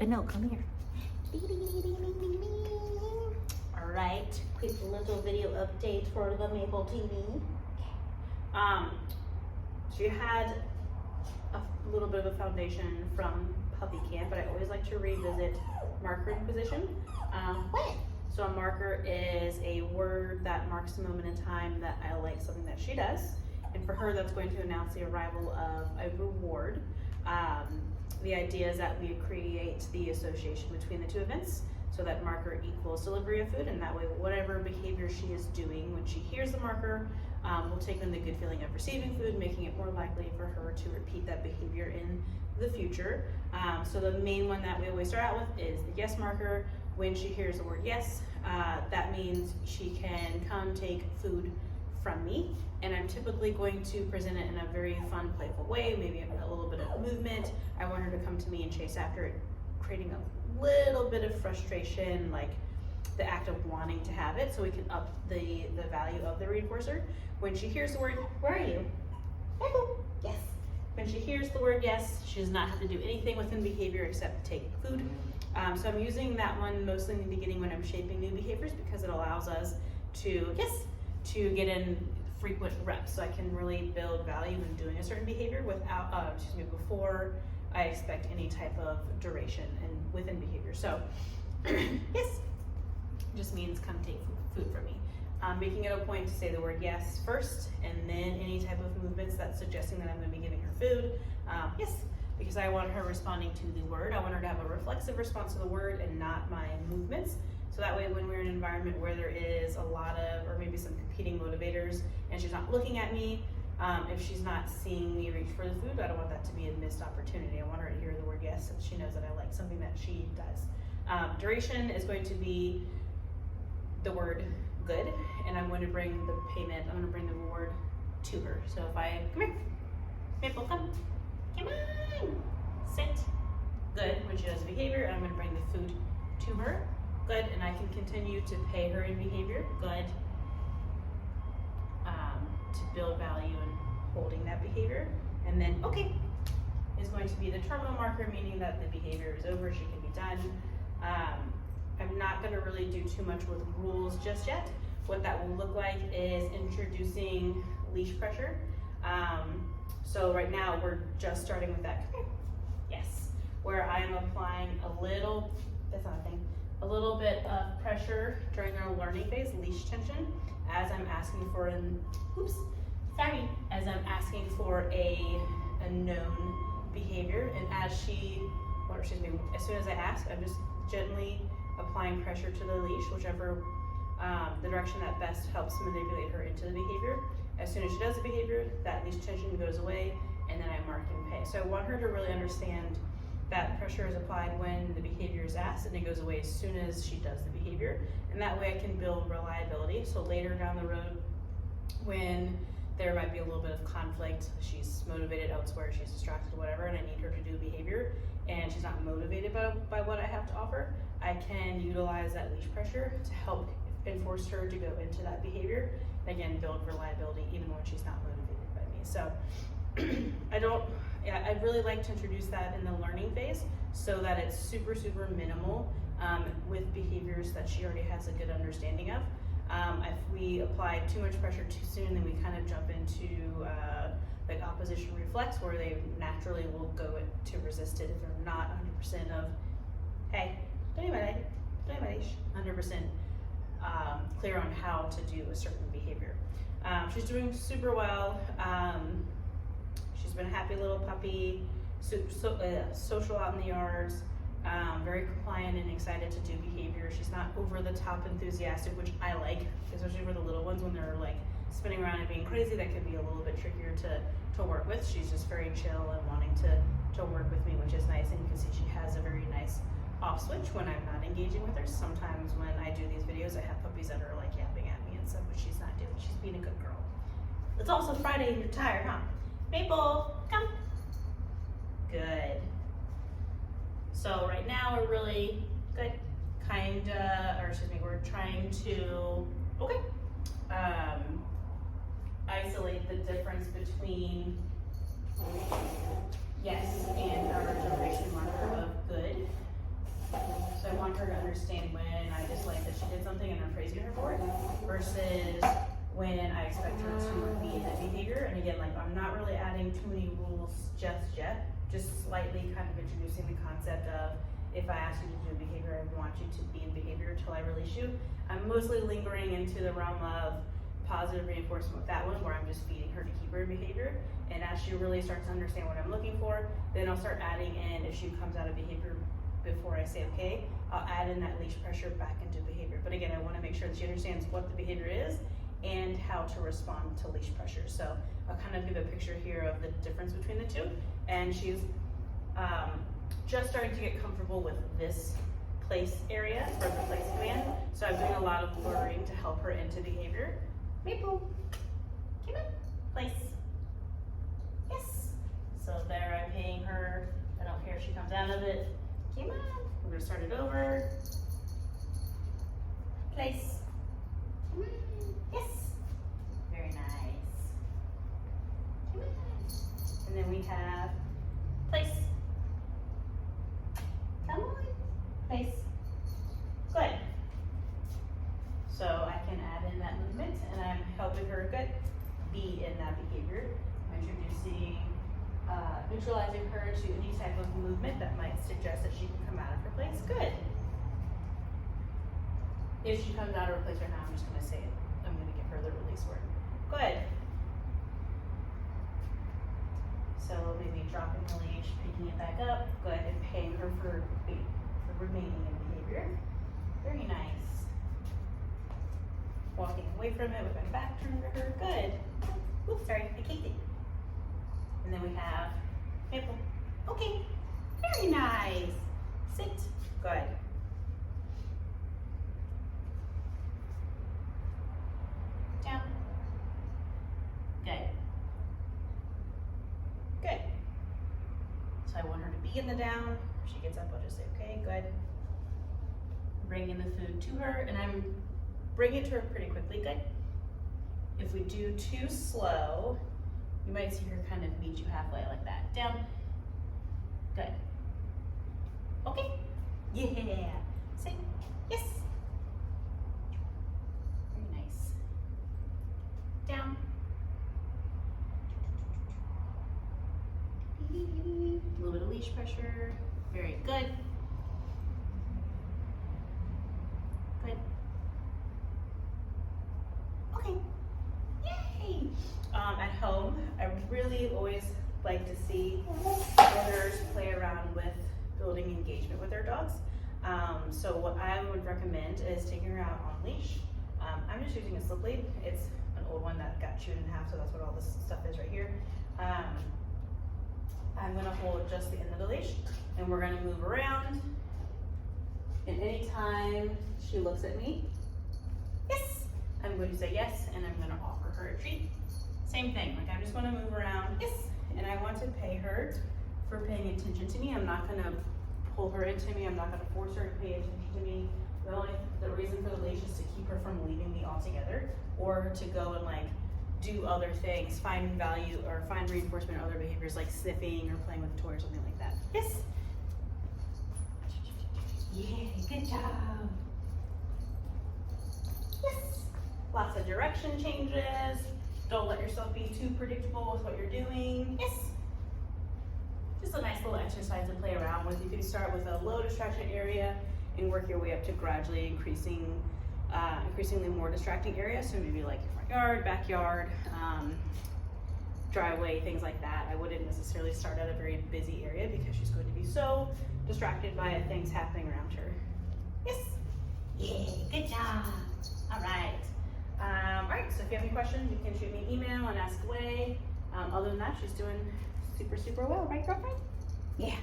No, come here. All right, quick little video update for the Maple TV. She had a little bit of a foundation from puppy camp, but I always like to revisit marker inquisition. What? So a marker is a word that marks a moment in time that I like something that she does. And for her, that's going to announce the arrival of a reward. The idea is that we create the association between the two events. So that marker equals delivery of food, and that way whatever behavior she is doing when she hears the marker will take in the good feeling of receiving food, making it more likely for her to repeat that behavior in the future. So the main one that we always start out with is the yes marker. When she hears the word yes, that means she can come take food from me, and I'm typically going to present it in a very fun, playful way, maybe a little bit of movement. I want her to come to me and chase after it, creating a little bit of frustration, like the act of wanting to have it, so we can up the value of the reinforcer. When she hears the word, where are you? Yes. When she hears the word yes, she does not have to do anything within behavior except take food. So I'm using that one mostly in the beginning when I'm shaping new behaviors, because it allows us to, to get in frequent reps. So I can really build value in doing a certain behavior without, before I expect any type of duration and within behavior. So yes just means come take food from me. Making it a point to say the word yes first, and then any type of movements that's suggesting that I'm going to be giving her food. Yes, because I want her responding to the word. I want her to have a reflexive response to the word and not my movements. So that way when we're in an environment where there is a lot of, or maybe some competing motivators, and she's not looking at me, if she's not seeing me reach for the food, I don't want that to be a missed opportunity. I want her to hear the word yes, and she knows that I like something that she does. Duration is going to be the word good, and I'm going to bring the payment, I'm going to bring the reward to her. So if I, come here, Maple, come on, sit, good, when she does behavior, and I'm going to bring the food to her, good, and I can continue to pay her in behavior, good, to build value in holding that behavior. And then okay is going to be the terminal marker, meaning that the behavior is over, she can be done. I'm not going to really do too much with rules just yet. What that will look like is introducing leash pressure. So right now we're just starting with that, yes, where I am applying a little, that's not a thing, a little bit of pressure during our learning phase, leash tension, as I'm asking for as I'm asking for a known behavior. And as as soon as I ask, I'm just gently applying pressure to the leash, whichever the direction that best helps manipulate her into the behavior. As soon as she does the behavior, that leash tension goes away, and then I mark and pay. So I want her to really understand that pressure is applied when the behavior is asked, and it goes away as soon as she does the behavior. And that way I can build reliability. So later down the road, when there might be a little bit of conflict, she's motivated elsewhere, she's distracted, whatever, and I need her to do behavior, and she's not motivated by what I have to offer, I can utilize that leash pressure to help enforce her to go into that behavior, and again, build reliability even when she's not motivated by me. So I'd really like to introduce that in the learning phase so that it's super, super minimal with behaviors that she already has a good understanding of. If we apply too much pressure too soon, then we kind of jump into like opposition reflex, where they naturally will go to resist it if they're not 100% of, hey, don't eat my leash, 100% clear on how to do a certain behavior. She's doing super well. She's been a happy little puppy, social out in the yards, very compliant and excited to do behavior. She's not over the top enthusiastic, which I like, especially for the little ones when they're like spinning around and being crazy. That could be a little bit trickier to work with. She's just very chill and wanting to work with me, which is nice. And you can see she has a very nice off switch when I'm not engaging with her. Sometimes when I do these videos, I have puppies that are like yapping at me and stuff, but she's not doing. She's being a good girl. It's also Friday and you're tired, huh? Maple, come. Good. So right now we're really good, we're trying to, isolate the difference between yes and our duration marker of good. want her to understand when I dislike that she did something and I'm praising her for it, versus when I expect her to be in that behavior. And again, like I'm not really adding too many rules just yet, just slightly kind of introducing the concept of if I ask you to do a behavior, I want you to be in behavior until I release you. I'm mostly lingering into the realm of positive reinforcement with that one, where I'm just feeding her to keep her in behavior. And as she really starts to understand what I'm looking for, then I'll start adding in, if she comes out of behavior before I say okay, I'll add in that leash pressure back into behavior. But again, I want to make sure that she understands what the behavior is and how to respond to leash pressure. So I'll kind of give a picture here of the difference between the two. And she's just starting to get comfortable with this place area for the place command. So I'm doing a lot of luring to help her into behavior. Maple, come on, place. Yes. So there I'm paying her. I don't care if she comes out of it. Come on. We're gonna start it over. Place. Come on. Yes. Very nice. Come on. And then we have place. Come on. Place. Good. So I can add in that movement, and I'm helping her be in that behavior. I'm introducing, neutralizing her to any type of movement that might suggest that she can come out of her place. Good. If she comes out of her place right now, I'm just going to say it. I'm going to give her the release word. Good. So maybe dropping the leash, picking it back up. Good, and paying her for remaining in behavior. Very nice. Walking away from it with my back turned to her. Good. Oops, sorry, I kicked it. And then we have Maple. Okay, very nice. Sit. Good. Down. Good. Good. So I want her to be in the down. If she gets up, I'll just say, okay, good. Bring in the food to her, and I'm bringing it to her pretty quickly. Good. If we do too slow, you might see her kind of meet you halfway like that. Down. Good. Okay. Yeah. Sit. Yes. Very nice. Down. A little bit of leash pressure. Very good. Good. Okay. Yay! At home, I really always like to see owners play around with building engagement with their dogs. So what I would recommend is taking her out on leash. I'm just using a slip lead. It's an old one that got chewed in half, so that's what all this stuff is right here. I'm gonna hold just the end of the leash, and we're gonna move around. And anytime she looks at me, yes, I'm going to say yes, and I'm gonna offer her a treat. Same thing, like I'm just gonna move around, yes, and I want to pay her for paying attention to me. I'm not gonna pull her into me. I'm not gonna force her to pay attention to me. The reason for the leash is to keep her from leaving me altogether, or to go and like do other things, find value or find reinforcement in other behaviors like sniffing or playing with a toy or something like that. Yes. Yeah, good job. Yes. Lots of direction changes. Don't let yourself be too predictable with what you're doing. Yes. Just a nice little exercise to play around with. You can start with a low distraction area and work your way up to gradually increasingly more distracting areas. So maybe like your front yard, backyard, driveway, things like that. I wouldn't necessarily start at a very busy area because she's going to be so distracted by things happening around her. Yes. Yeah, good job. All right. All right, so if you have any questions, you can shoot me an email and ask away. Other than that, she's doing super, super well, right, girlfriend? Yeah.